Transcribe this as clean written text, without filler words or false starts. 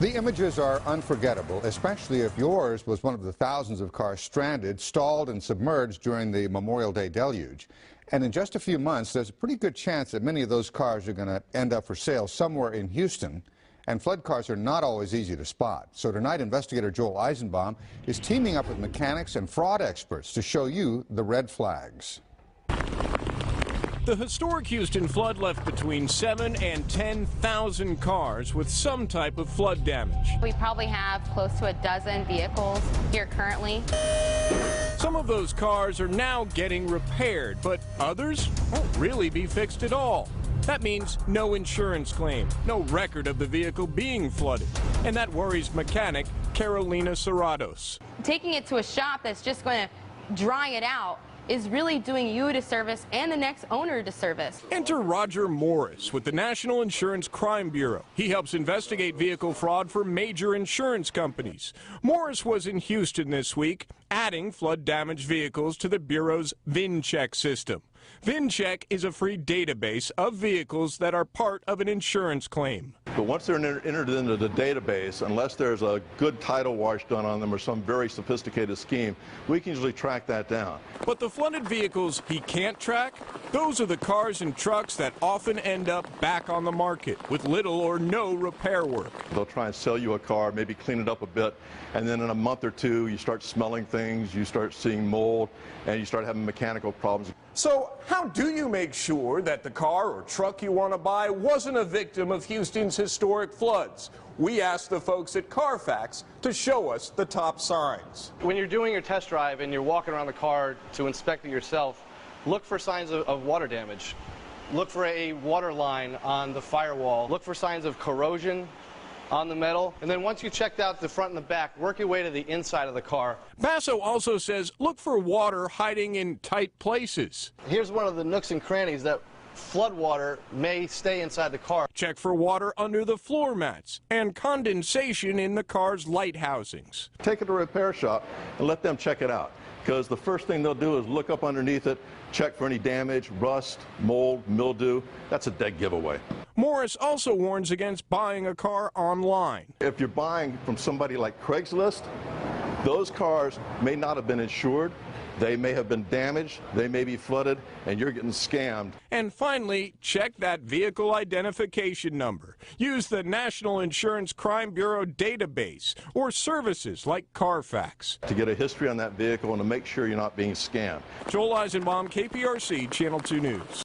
The images are unforgettable, especially if yours was one of the thousands of cars stranded, stalled, and submerged during the Memorial Day deluge. And in just a few months, there's a pretty good chance that many of those cars are going to end up for sale somewhere in Houston. And flood cars are not always easy to spot. So tonight, investigator Joel Eisenbaum is teaming up with mechanics and fraud experts to show you the red flags. The historic Houston flood left between 7,000 and 10,000 cars with some type of flood damage. We probably have close to a dozen vehicles here currently. Some of those cars are now getting repaired, but others won't really be fixed at all. That means no insurance claim, no record of the vehicle being flooded. And that worries mechanic Karolena Serratos. Taking it to a shop that's just going to dry it out is really doing you a disservice and the next owner a disservice. Enter Roger Morris with the National Insurance Crime Bureau. He helps investigate vehicle fraud for major insurance companies. Morris was in Houston this week, adding flood-damaged vehicles to the Bureau's VIN-Check system. VIN-Check is a free database of vehicles that are part of an insurance claim. But once they're entered into the database, unless there's a good title wash done on them or some very sophisticated scheme, we can usually track that down. But the flooded vehicles he can't track, those are the cars and trucks that often end up back on the market with little or no repair work. They'll try and sell you a car, maybe clean it up a bit, and then in a month or two you start smelling things, you start seeing mold, and you start having mechanical problems. So how do you make sure that the car or truck you want to buy wasn't a victim of Houston's historic floods? We asked the folks at Carfax to show us the top signs. When you're doing your test drive and you're walking around the car to inspect it yourself, look for signs of water damage. Look for a water line on the firewall. Look for signs of corrosion on the metal, and then once you checked out the front and the back, work your way to the inside of the car. Basso also says look for water hiding in tight places. Here's one of the nooks and crannies that flood water may stay inside the car. Check for water under the floor mats and condensation in the car's light housings. Take it to a repair shop and let them check it out, because the first thing they'll do is look up underneath it, check for any damage, rust, mold, mildew. That's a dead giveaway. Morris also warns against buying a car online. If you're buying from somebody like Craigslist, those cars may not have been insured. They may have been damaged, they may be flooded, and you're getting scammed. And finally, check that vehicle identification number. Use the National Insurance Crime Bureau database or services like Carfax To get a history on that vehicle and to make sure you're not being scammed. Joel Eisenbaum, KPRC Channel 2 News.